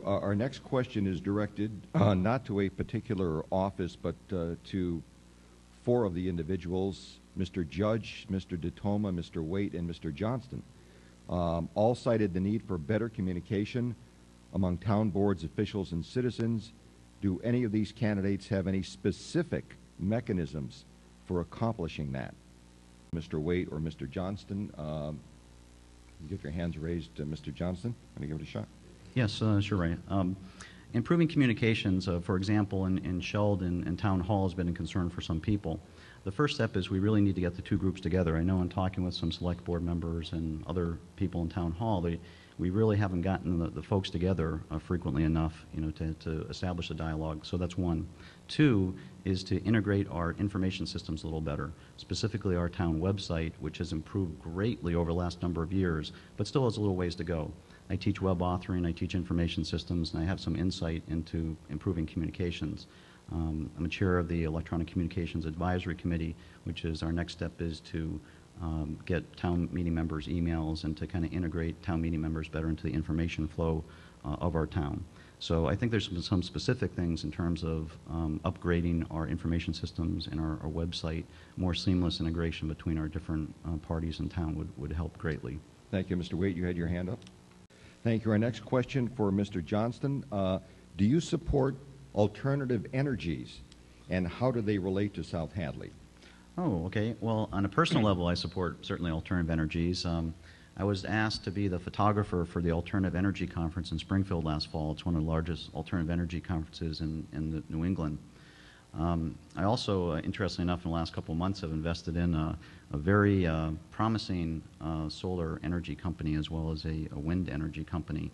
Our next question is directed not to a particular office, but to four of the individuals, Mr. Judge, Mr. DeToma, Mr. Waite, and Mr. Johnston. All cited the need for better communication among town boards, officials, and citizens. Do any of these candidates have any specific mechanisms for accomplishing that? Mr. Waite or Mr. Johnston? You get your hands raised, Mr. Johnston. I'm going to give it a shot. Yes, sure, Ray. Improving communications, for example, in SHELD and Town Hall has been a concern for some people. The first step is we really need to get the two groups together. I know in talking with some select board members and other people in Town Hall, we really haven't gotten the folks together frequently enough, to establish a dialogue. So that's one. Two is to integrate our information systems a little better, specifically our town website, which has improved greatly over the last number of years, but still has a little ways to go. I teach web authoring, I teach information systems, and I have some insight into improving communications. I'm a chair of the Electronic Communications Advisory Committee, which is our next step is to get town meeting members' emails and to kind of integrate town meeting members better into the information flow of our town. So I think there's some specific things in terms of upgrading our information systems and our website. More seamless integration between our different parties in town would help greatly. Thank you, Mr. Waite. You had your hand up. Thank you. Our next question for Mr. Johnston. Do you support alternative energies, and how do they relate to South Hadley? Oh, okay. Well, on a personal level, I support certainly alternative energies. I was asked to be the photographer for the Alternative Energy Conference in Springfield last fall. It's one of the largest alternative energy conferences in New England. I also, interestingly enough, in the last couple of months have invested in a very promising solar energy company as well as a wind energy company.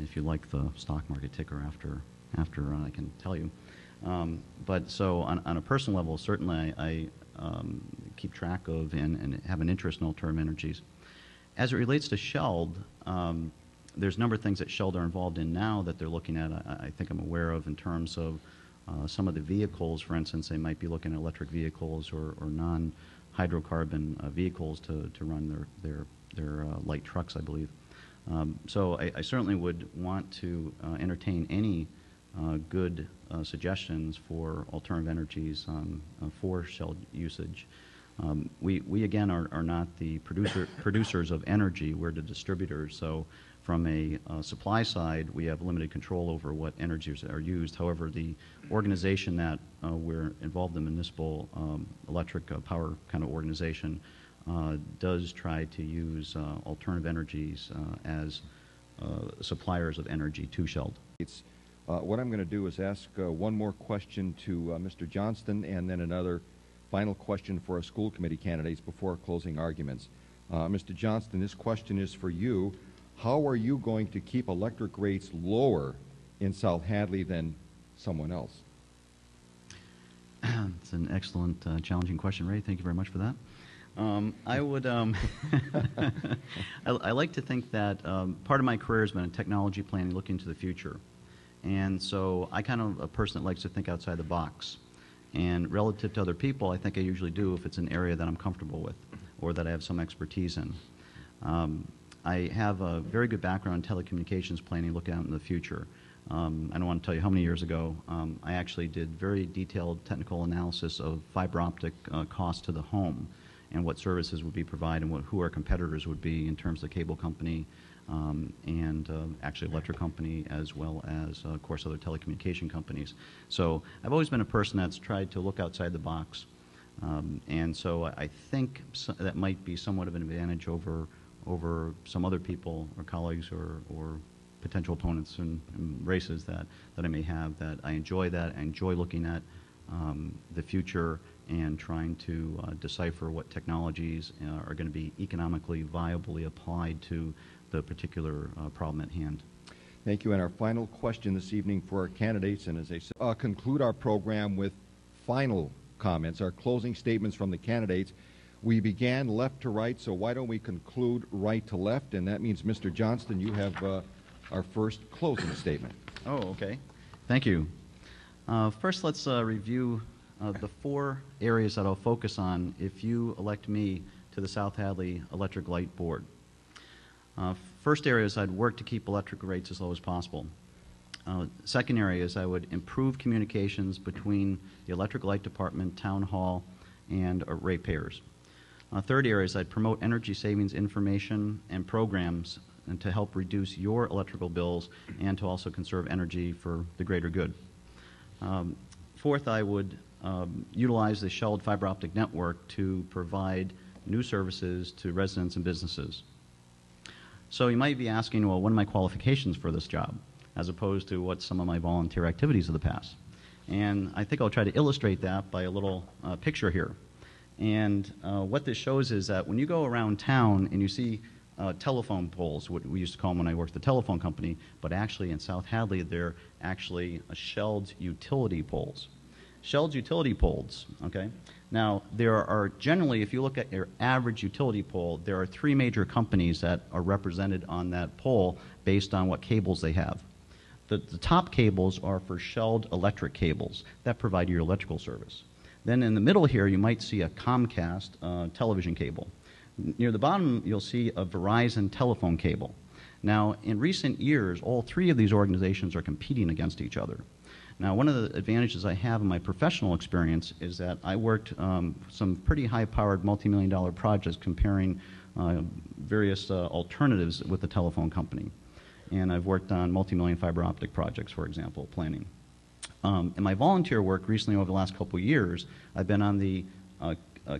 If you like the stock market ticker after I can tell you. But so on a personal level, certainly I keep track of and have an interest in alternative energies. As it relates to SHELD, there's a number of things that SHELD are involved in now that they're looking at. I think I'm aware of in terms of some of the vehicles. For instance, they might be looking at electric vehicles or non-hydrocarbon vehicles to run their light trucks, I believe. So I certainly would want to entertain any good suggestions for alternative energies for SHELD usage. We again are not the producers of energy. We're the distributors. So from a supply side, we have limited control over what energies are used. However, the organization that we're involved in, municipal electric power kind of organization, does try to use alternative energies as suppliers of energy to SHELD. What I'm going to do is ask one more question to Mr. Johnston and then another final question for our school committee candidates before closing arguments. Mr. Johnston, this question is for you. How are you going to keep electric rates lower in South Hadley than someone else? It's an excellent, challenging question, Ray. Thank you very much for that. I would, I like to think that part of my career has been in technology planning, looking to the future. And so I kind of a person that likes to think outside the box. And relative to other people, I think I usually do if it's an area that I'm comfortable with or that I have some expertise in. I have a very good background in telecommunications planning, looking out in the future. I don't want to tell you how many years ago, I actually did very detailed technical analysis of fiber optic costs to the home and what services would be provided and who our competitors would be in terms of the cable company and actually electric company, as well as, of course, other telecommunication companies. So I've always been a person that's tried to look outside the box. And so I think that might be somewhat of an advantage over some other people or colleagues or potential opponents in races that I may have, that I enjoy that. I enjoy looking at the future and trying to decipher what technologies are going to be economically viably applied to the particular problem at hand. Thank you. And our final question this evening for our candidates, and as I said, conclude our program with final comments, our closing statements from the candidates. We began left to right, so why don't we conclude right to left? And that means, Mr. Johnston, you have our first closing statement. Oh, okay. Thank you. First, let's review the four areas that I'll focus on if you elect me to the South Hadley Electric Light Board. First area is I'd work to keep electric rates as low as possible. Second area is I would improve communications between the electric light department, town hall, and ratepayers. Third area is I'd promote energy savings information and programs and to help reduce your electrical bills and to also conserve energy for the greater good. Fourth, I would utilize the SHELD fiber optic network to provide new services to residents and businesses. So you might be asking, well, what are my qualifications for this job, as opposed to what some of my volunteer activities of the past? And I think I'll try to illustrate that by a little picture here. And what this shows is that when you go around town and you see telephone poles, what we used to call them when I worked at the telephone company, but actually in South Hadley, they're actually SHELD utility poles. SHELD utility poles, okay? Now, there are generally, if you look at your average utility pole, there are three major companies that are represented on that pole based on what cables they have. The top cables are for SHELD electric cables that provide your electrical service. Then in the middle here, you might see a Comcast television cable. Near the bottom, you'll see a Verizon telephone cable. Now, in recent years, all three of these organizations are competing against each other. Now, one of the advantages I have in my professional experience is that I worked some pretty high-powered multi-million-dollar projects comparing various alternatives with the telephone company. And I've worked on multi-million fiber optic projects, for example, planning. In my volunteer work recently over the last couple of years, I've been on the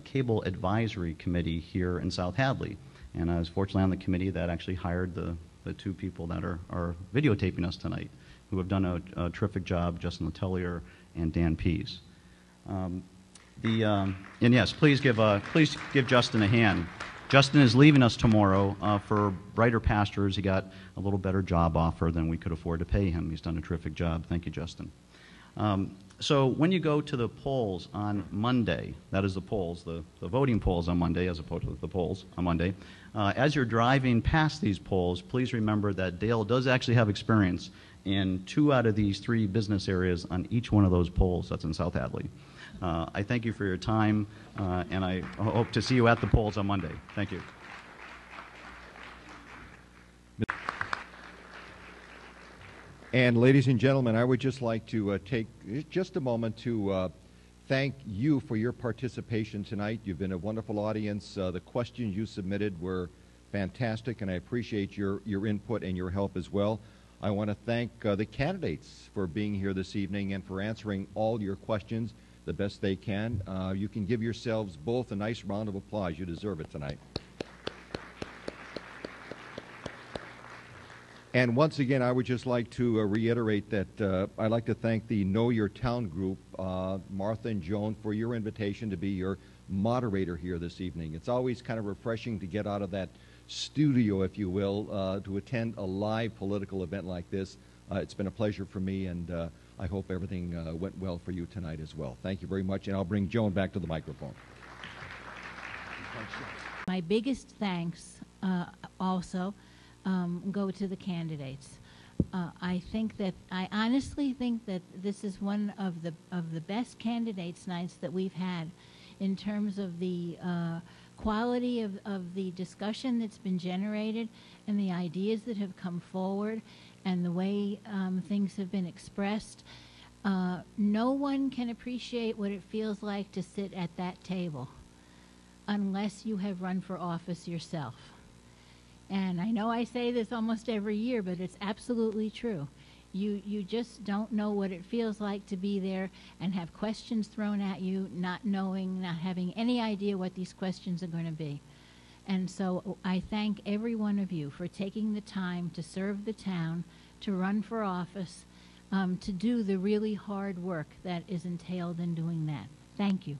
Cable Advisory Committee here in South Hadley. And I was fortunately on the committee that actually hired the two people that are videotaping us tonight, who have done a terrific job, Justin Letellier and Dan Pease. And yes, please give Justin a hand. Justin is leaving us tomorrow for brighter pastures. He got a little better job offer than we could afford to pay him. He's done a terrific job. Thank you, Justin. So when you go to the polls on Monday, that is the polls, the voting polls on Monday as opposed to the polls on Monday, as you're driving past these polls, please remember that Dale does actually have experience in 2 out of these 3 business areas on each one of those polls that's in South Hadley. I thank you for your time, and I hope to see you at the polls on Monday. Thank you. And ladies and gentlemen, I would just like to take just a moment to thank you for your participation tonight. You've been a wonderful audience. The questions you submitted were fantastic, and I appreciate your input and your help as well. I want to thank the candidates for being here this evening and for answering all your questions the best they can. You can give yourselves both a nice round of applause. You deserve it tonight. And once again, I would just like to reiterate that I'd like to thank the Know Your Town group, Martha and Joan, for your invitation to be your moderator here this evening. It's always kind of refreshing to get out of that studio, if you will, to attend a live political event like this. It's been a pleasure for me, and I hope everything went well for you tonight as well. Thank you very much, and I'll bring Joan back to the microphone. My biggest thanks also go to the candidates. I honestly think that this is one of the best candidates nights that we've had in terms of the quality of the discussion that's been generated and the ideas that have come forward and the way things have been expressed. No one can appreciate what it feels like to sit at that table unless you have run for office yourself. And I know I say this almost every year, but it's absolutely true. You just don't know what it feels like to be there and have questions thrown at you, not knowing, not having any idea what these questions are going to be. And so I thank every one of you for taking the time to serve the town, to run for office, to do the really hard work that is entailed in doing that. Thank you.